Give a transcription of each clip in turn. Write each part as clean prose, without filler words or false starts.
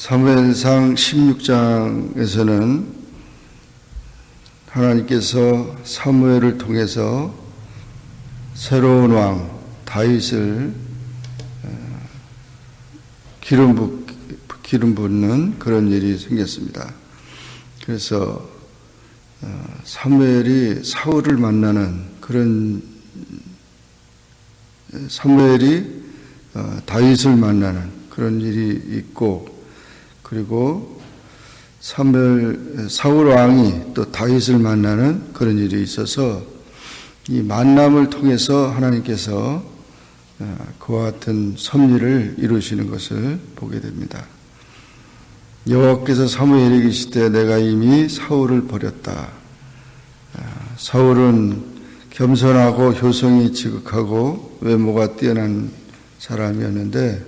사무엘상 16장에서는 하나님께서 사무엘을 통해서 새로운 왕 다윗을 기름 붓는 그런 일이 생겼습니다. 그래서 사무엘이 사울을 만나는 사무엘이 다윗을 만나는 그런 일이 있고, 그리고 사울 왕이 또 다윗을 만나는 그런 일이 있어서 이 만남을 통해서 하나님께서 그와 같은 섭리를 이루시는 것을 보게 됩니다. 여호와께서 사무엘에게 이르시되 내가 이미 사울을 버렸다. 사울은 겸손하고 효성이 지극하고 외모가 뛰어난 사람이었는데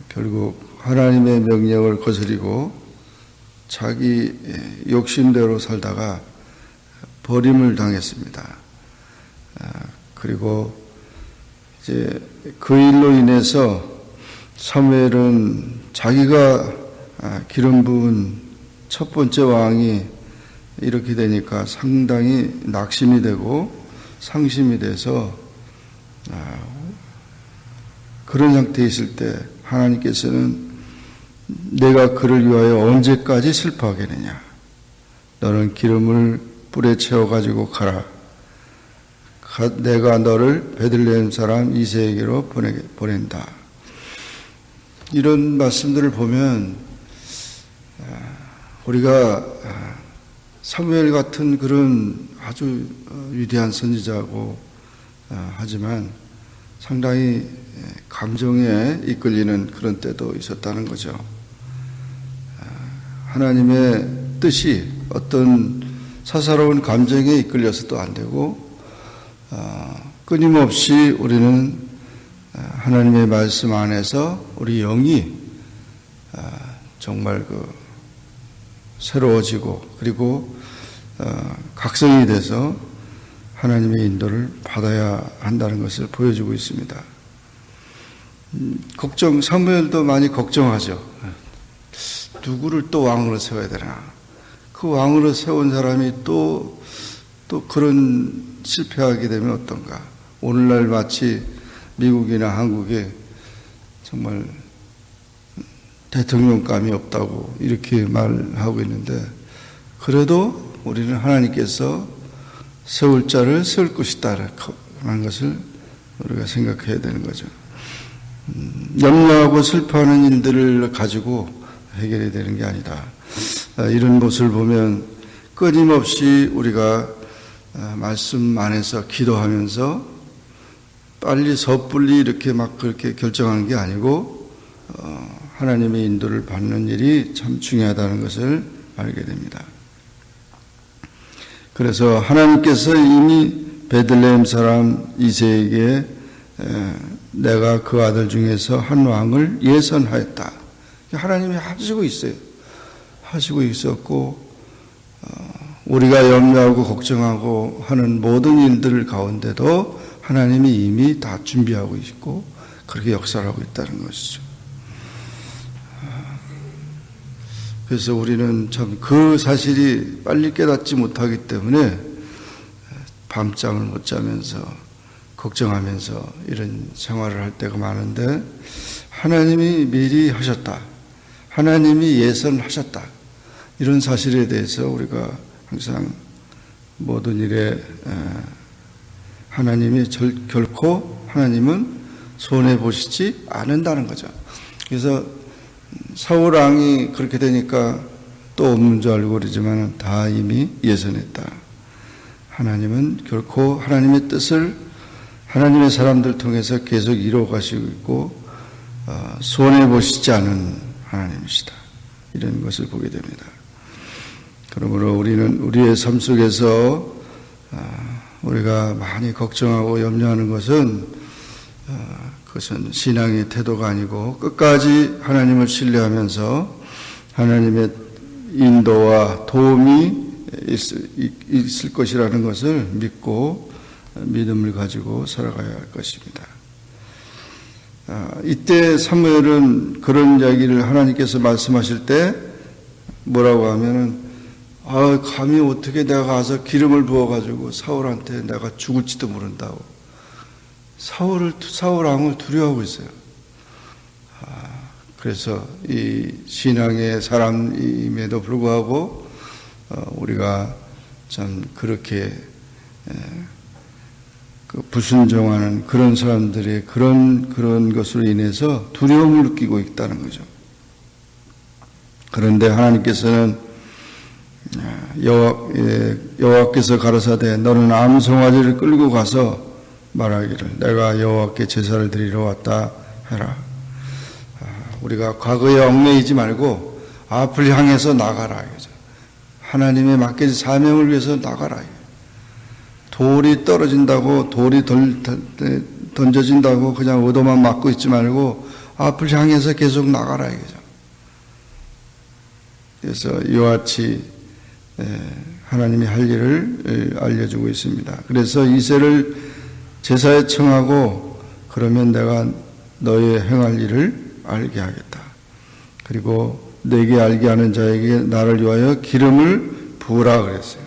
결국 하나님의 명령을 거스리고 자기 욕심대로 살다가 버림을 당했습니다. 그리고 이제 그 일로 인해서 사무엘은 자기가 기름 부은 첫 번째 왕이 이렇게 되니까 상당히 낙심이 되고 상심이 돼서 그런 상태에 있을 때 하나님께서는 내가 그를 위하여 언제까지 슬퍼하겠느냐? 너는 기름을 뿔에 채워가지고 가라. 내가 너를 베들레헴 사람 이새에게로 보낸다. 이런 말씀들을 보면 우리가 사무엘 같은 그런 아주 위대한 선지자고 하지만 상당히 감정에 이끌리는 그런 때도 있었다는 거죠. 하나님의 뜻이 어떤 사사로운 감정에 이끌려서도 안 되고 끊임없이 우리는 하나님의 말씀 안에서 우리 영이 정말 새로워지고 그리고 각성이 돼서 하나님의 인도를 받아야 한다는 것을 보여주고 있습니다. 사무엘도 많이 걱정하죠. 누구를 또 왕으로 세워야 되나? 그 왕으로 세운 사람이 또 그런 실패하게 되면 어떤가? 오늘날 마치 미국이나 한국에 정말 대통령감이 없다고 이렇게 말하고 있는데, 그래도 우리는 하나님께서 세울 자를 세울 것이다 라는 것을 우리가 생각해야 되는 거죠. 염려하고 슬퍼하는 일들을 가지고 해결이 되는 게 아니다. 이런 모습을 보면 끊임없이 우리가 말씀 안에서 기도하면서 빨리 섣불리 이렇게 막 그렇게 결정하는 게 아니고 하나님의 인도를 받는 일이 참 중요하다는 것을 알게 됩니다. 그래서 하나님께서 이미 베들레헴 사람 이새에게 내가 그 아들 중에서 한 왕을 예선하였다. 하나님이 하시고 있어요. 하시고 있었고 우리가 염려하고 걱정하고 하는 모든 일들 가운데도 하나님이 이미 다 준비하고 있고 그렇게 역사를 하고 있다는 것이죠. 그래서 우리는 참 그 사실이 빨리 깨닫지 못하기 때문에 밤잠을 못 자면서 걱정하면서 이런 생활을 할 때가 많은데, 하나님이 미리 하셨다. 하나님이 예선하셨다. 이런 사실에 대해서 우리가 항상 모든 일에 하나님이 결코 하나님은 손해보시지 않는다는 거죠. 그래서 사울 왕이 그렇게 되니까 또 없는 줄 알고 그러지만 다 이미 예선했다. 하나님은 결코 하나님의 뜻을 하나님의 사람들 통해서 계속 이루어 가시고 있고 손해보시지 않은 하나님이시다. 이런 것을 보게 됩니다. 그러므로 우리는 우리의 삶 속에서 우리가 많이 걱정하고 염려하는 것은 그것은 신앙의 태도가 아니고 끝까지 하나님을 신뢰하면서 하나님의 인도와 도움이 있을 것이라는 것을 믿고 믿음을 가지고 살아가야 할 것입니다. 이때 사무엘은 그런 이야기를 하나님께서 말씀하실 때 뭐라고 하면은 감히 어떻게 내가 가서 기름을 부어가지고 사울한테 내가 죽을지도 모른다고 사울 왕을 두려워하고 있어요. 그래서 이 신앙의 사람임에도 불구하고 우리가 참 그렇게 불순종하는 그런 사람들의 그런 것으로 인해서 두려움을 느끼고 있다는 거죠. 그런데 하나님께서는 여호와께서 가라사대 너는 암송아지를 끌고 가서 말하기를 내가 여호와께 제사를 드리러 왔다 해라. 우리가 과거에 얽매이지 말고 앞을 향해서 나가라 이거죠. 하나님의 맡겨진 사명을 위해서 나가라. 돌이 떨어진다고 돌이 던져진다고 그냥 얻어만 맞고 있지 말고 앞을 향해서 계속 나가라 이거죠. 그래서 이와 같이 하나님이 할 일을 알려주고 있습니다. 그래서 이새를 제사에 청하고 그러면 내가 너의 행할 일을 알게 하겠다. 그리고 내게 알게 하는 자에게 나를 위하여 기름을 부으라 그랬어요.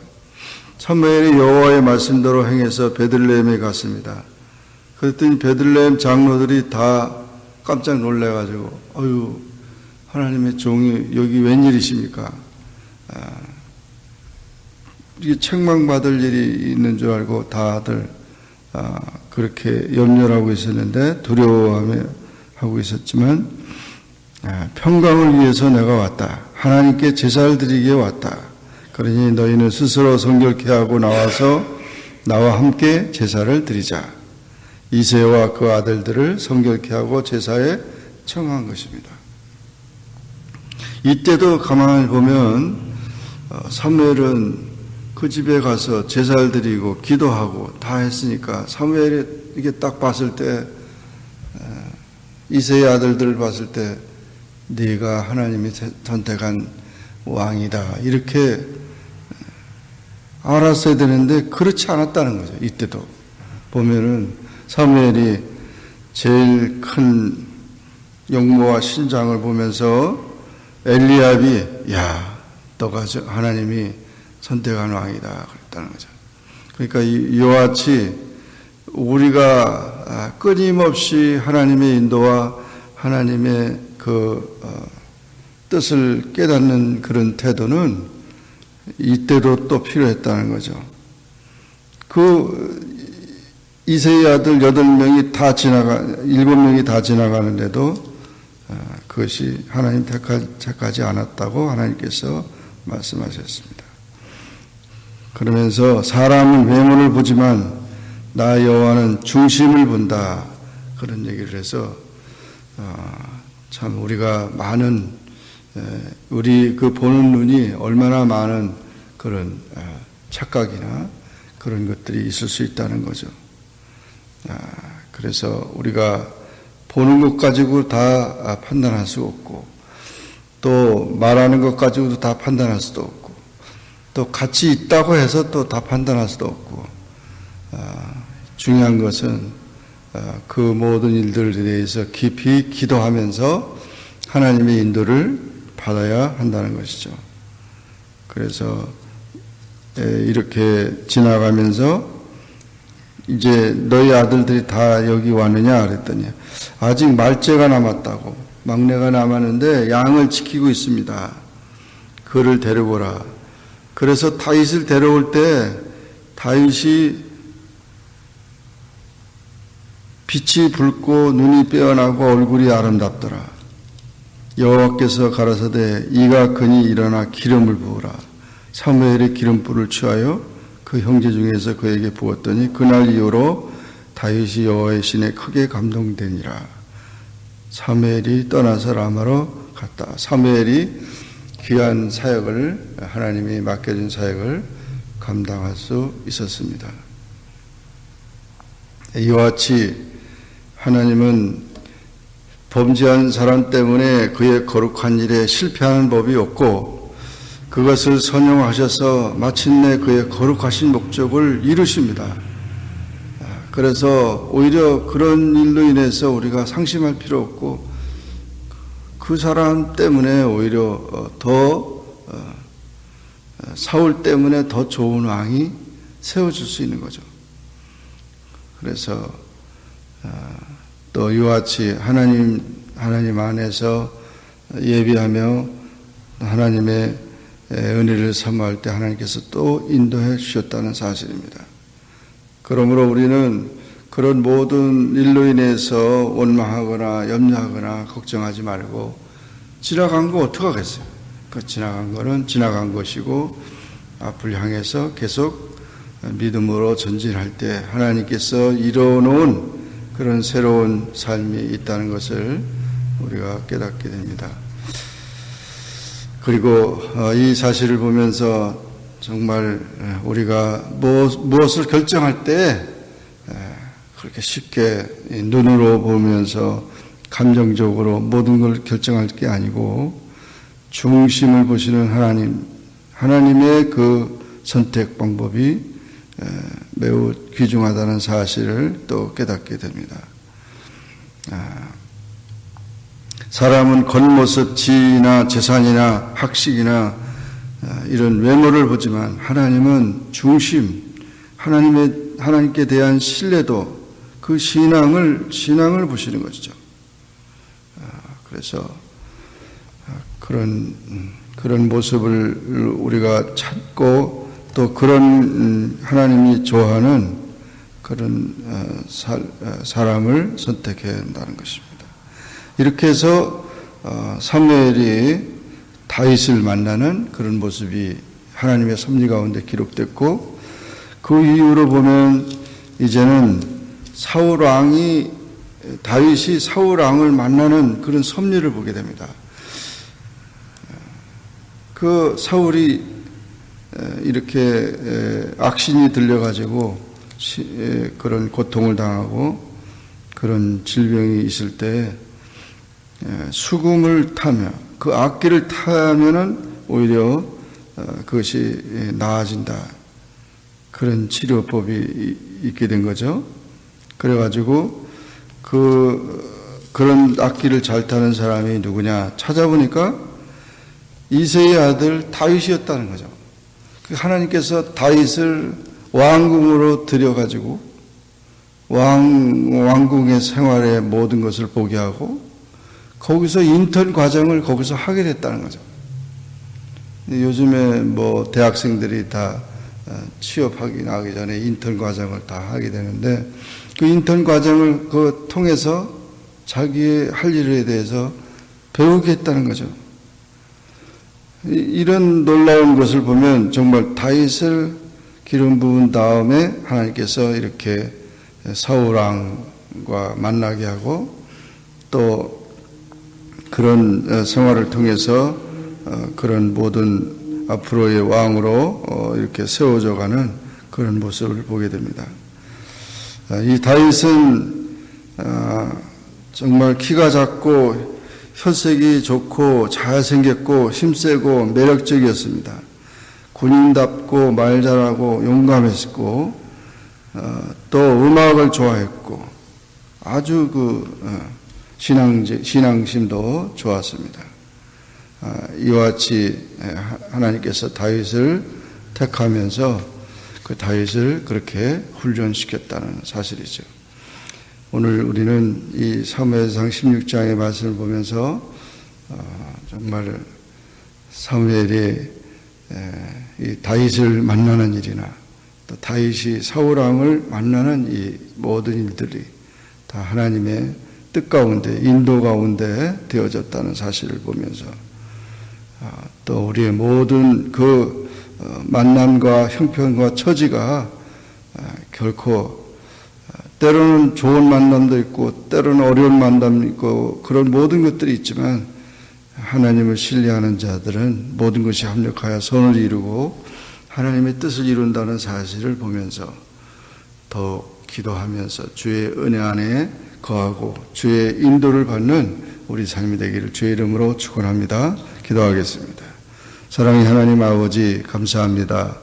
사무엘이 여호와의 말씀대로 행해서 베들레헴에 갔습니다. 그랬더니 베들레헴 장로들이 다 깜짝 놀래가지고 하나님의 종이 여기 웬일이십니까? 이게 책망받을 일이 있는 줄 알고 다들 그렇게 염려하고 있었는데 두려워하고 있었지만 평강을 위해서 내가 왔다. 하나님께 제사를 드리기에 왔다. 그러니 너희는 스스로 성결케 하고 나와서 나와 함께 제사를 드리자. 이새와 그 아들들을 성결케 하고 제사에 청한 것입니다. 이때도 가만히 보면 사무엘은 그 집에 가서 제사를 드리고 기도하고 다 했으니까 사무엘이 이게 딱 봤을 때 이새의 아들들을 봤을 때 네가 하나님이 선택한 왕이다 이렇게 알았어야 되는데 그렇지 않았다는 거죠. 이때도 보면은 사무엘이 제일 큰 용모와 신장을 보면서 엘리압이 야 너가 하나님이 선택한 왕이다 그랬다는 거죠. 그러니까 이와 같이 우리가 끊임없이 하나님의 인도와 하나님의 그 뜻을 깨닫는 그런 태도는 이때도 또 필요했다는 거죠. 그 이새의 아들 7명이 다 7명이 다 지나가는데도 그것이 하나님 택하지 않았다고 하나님께서 말씀하셨습니다. 그러면서 사람은 외모를 보지만 나 여호와는 중심을 본다 그런 얘기를 해서 참 우리가 많은 우리 그 보는 눈이 얼마나 많은 그런 착각이나 그런 것들이 있을 수 있다는 거죠. 그래서 우리가 보는 것 가지고 다 판단할 수 없고 또 말하는 것 가지고도 다 판단할 수도 없고 또 같이 있다고 해서 또 다 판단할 수도 없고 중요한 것은 그 모든 일들에 대해서 깊이 기도하면서 하나님의 인도를 받아야 한다는 것이죠. 그래서 이렇게 지나가면서 이제 너희 아들들이 다 여기 왔느냐 그랬더니 아직 말째가 남았다고 막내가 남았는데 양을 지키고 있습니다. 그를 데려오라. 그래서 다윗을 데려올 때 다윗이 빛이 붉고 눈이 빼어나고 얼굴이 아름답더라. 여호와께서 가라사대 이가 그니 일어나 기름을 부으라. 사무엘이 기름불을 취하여 그 형제 중에서 그에게 부었더니 그날 이후로 다윗이 여호와의 신에 크게 감동되니라. 사무엘이 떠나서 라마로 갔다. 사무엘이 귀한 사역을 하나님이 맡겨준 사역을 감당할 수 있었습니다. 이와 같이 하나님은 범죄한 사람 때문에 그의 거룩한 일에 실패하는 법이 없고 그것을 선용하셔서 마침내 그의 거룩하신 목적을 이루십니다. 그래서 오히려 그런 일로 인해서 우리가 상심할 필요 없고 그 사람 때문에 오히려 더 사울 때문에 더 좋은 왕이 세워질 수 있는 거죠. 그래서 또 이와 같이 하나님 안에서 예비하며 하나님의 은혜를 사모할 때 하나님께서 또 인도해 주셨다는 사실입니다. 그러므로 우리는 그런 모든 일로 인해서 원망하거나 염려하거나 걱정하지 말고 지나간 거 어떡하겠어요? 그 지나간 거는 지나간 것이고 앞을 향해서 계속 믿음으로 전진할 때 하나님께서 이뤄놓은 그런 새로운 삶이 있다는 것을 우리가 깨닫게 됩니다. 그리고 이 사실을 보면서 정말 우리가 무엇을 결정할 때 그렇게 쉽게 눈으로 보면서 감정적으로 모든 걸 결정할 게 아니고 중심을 보시는 하나님의 그 선택 방법이 매우 귀중하다는 사실을 또 깨닫게 됩니다. 사람은 겉모습, 지위나 재산이나 학식이나 이런 외모를 보지만 하나님은 중심, 하나님께 대한 신뢰도, 그 신앙을 보시는 것이죠. 그래서 그런 모습을 우리가 찾고 또 그런 하나님이 좋아하는 그런 사람을 선택해야 한다는 것입니다. 이렇게 해서 사무엘이 다윗을 만나는 그런 모습이 하나님의 섭리 가운데 기록됐고 그 이후로 보면 이제는 다윗이 사울 왕을 만나는 그런 섭리를 보게 됩니다. 그 사울이 이렇게 악신이 들려가지고 그런 고통을 당하고 그런 질병이 있을 때 수금을 타며 그 악기를 타면은 오히려 그것이 나아진다. 그런 치료법이 있게 된 거죠. 그래가지고 그런 악기를 잘 타는 사람이 누구냐 찾아보니까 이새의 아들 다윗이었다는 거죠. 하나님께서 다윗을 왕궁으로 들여가지고 왕궁의 생활의 모든 것을 보게 하고 거기서 인턴 과정을 거기서 하게 됐다는 거죠. 요즘에 대학생들이 다 취업하기 나기 전에 인턴 과정을 다 하게 되는데 그 인턴 과정을 통해서 자기의 할 일에 대해서 배우게 했다는 거죠. 이런 놀라운 것을 보면 정말 다윗을 기름 부은 다음에 하나님께서 이렇게 사울 왕과 만나게 하고 또 그런 생활을 통해서 그런 모든 앞으로의 왕으로 이렇게 세워져 가는 그런 모습을 보게 됩니다. 이 다윗은 정말 키가 작고 혈색이 좋고 잘생겼고 힘세고 매력적이었습니다. 군인답고 말 잘하고 용감했고 또 음악을 좋아했고 아주 신앙심도 좋았습니다. 이와 같이 하나님께서 다윗을 택하면서 그 다윗을 그렇게 훈련시켰다는 사실이죠. 오늘 우리는 이 사무엘상 16장의 말씀을 보면서 정말 사무엘이 이 다윗을 만나는 일이나 또 다윗이 사울 왕을 만나는 이 모든 일들이 다 하나님의 뜻 가운데 인도 가운데 되어졌다는 사실을 보면서 또 우리의 모든 그 만남과 형편과 처지가 결코 때로는 좋은 만남도 있고 때로는 어려운 만남도 있고 그런 모든 것들이 있지만 하나님을 신뢰하는 자들은 모든 것이 합력하여 선을 이루고 하나님의 뜻을 이룬다는 사실을 보면서 더욱 기도하면서 주의 은혜 안에 거하고 주의 인도를 받는 우리 삶이 되기를 주의 이름으로 축원합니다. 기도하겠습니다. 사랑의 하나님 아버지 감사합니다.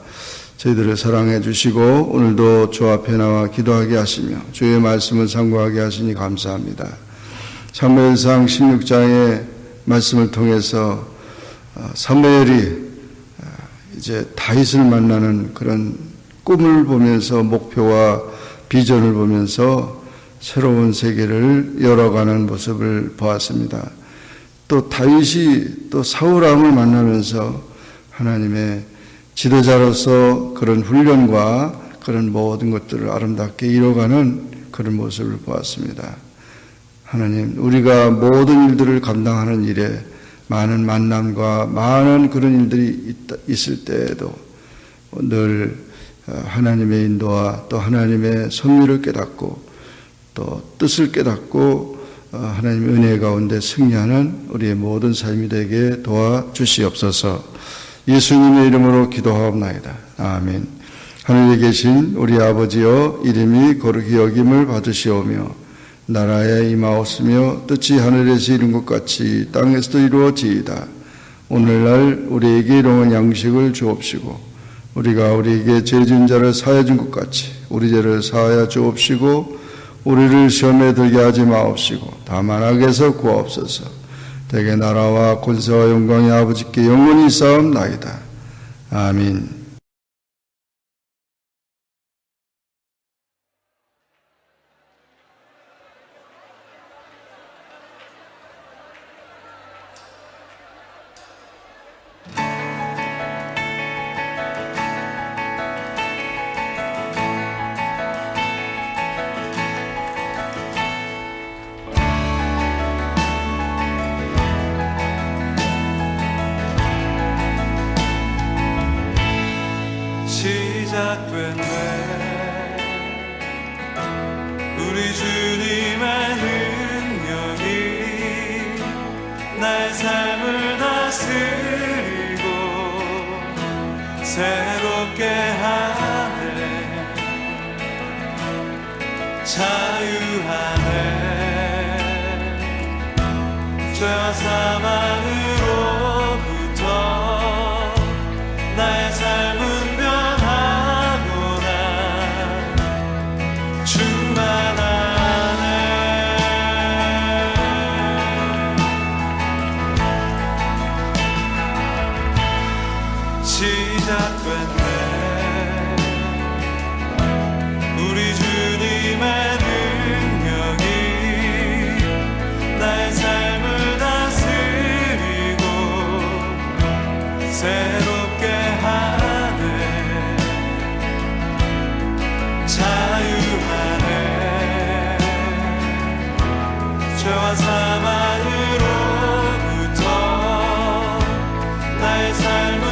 저희들을 사랑해 주시고 오늘도 주 앞에 나와 기도하게 하시며 주의 말씀을 상고하게 하시니 감사합니다. 사무엘상 16장의 말씀을 통해서 사무엘이 이제 다윗을 만나는 그런 꿈을 보면서 목표와 비전을 보면서 새로운 세계를 열어가는 모습을 보았습니다. 또 다윗이 또 사울왕을 만나면서 하나님의 지도자로서 그런 훈련과 그런 모든 것들을 아름답게 이뤄가는 그런 모습을 보았습니다. 하나님, 우리가 모든 일들을 감당하는 일에 많은 만남과 많은 그런 일들이 있을 때에도 늘 하나님의 인도와 또 하나님의 섭리를 깨닫고 또 뜻을 깨닫고 하나님의 은혜 가운데 승리하는 우리의 모든 삶이 되게 도와주시옵소서. 예수님의 이름으로 기도하옵나이다. 아멘. 하늘에 계신 우리 아버지여, 이름이 거룩히 여김을 받으시오며 나라에 임하옵으며 뜻이 하늘에서 이룬 것 같이 땅에서도 이루어지이다. 오늘날 우리에게 일용할 양식을 주옵시고 우리가 우리에게 죄 지은 자를 사하여 준 것 같이 우리 죄를 사하여 주옵시고 우리를 시험에 들게 하지 마옵시고 다만 악에서 구하옵소서. 대개 나라와 권세와 영광이 아버지께 영원히 있사옵나이다. 아멘. 시작됐네. 우리 주님의 능력이 나의 삶을 다스리고 새롭게 하네. 자유하네. 죄와 사망으로부터 나의 삶은 시작됐네. 우리 주님의 능력이 나의 삶을 다스리고 새롭게 하네. 자유하네. 죄와 사망으로부터 나의 삶은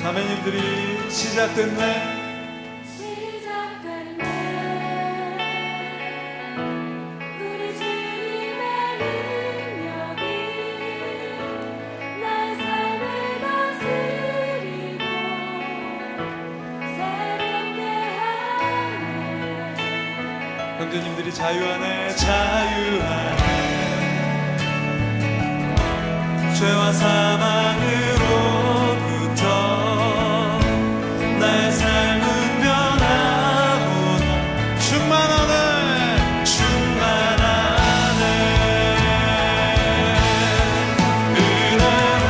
자매님들이 시작됐네. 우리 주님의 능력이 나의 삶을 다스리고 새롭게 하네. 형제님들이 자유하네. 자유하네. 죄와 사망으로부터 나의 삶은 변하고 충만하네. 충만하네. 은혜로다.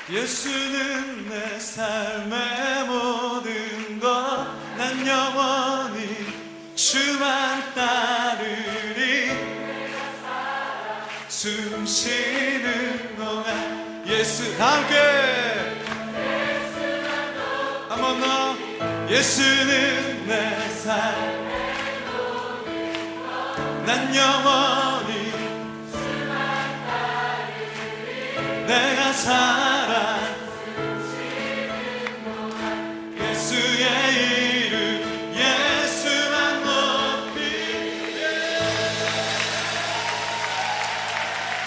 예수는 내 삶의 모든 것, 난 영원히 주만 따르리. 숨 쉬는 동안 예수 함께 한 번 더. 예수는 내 삶의 모든 것, 난 영원히 주만 따르리. 내가 살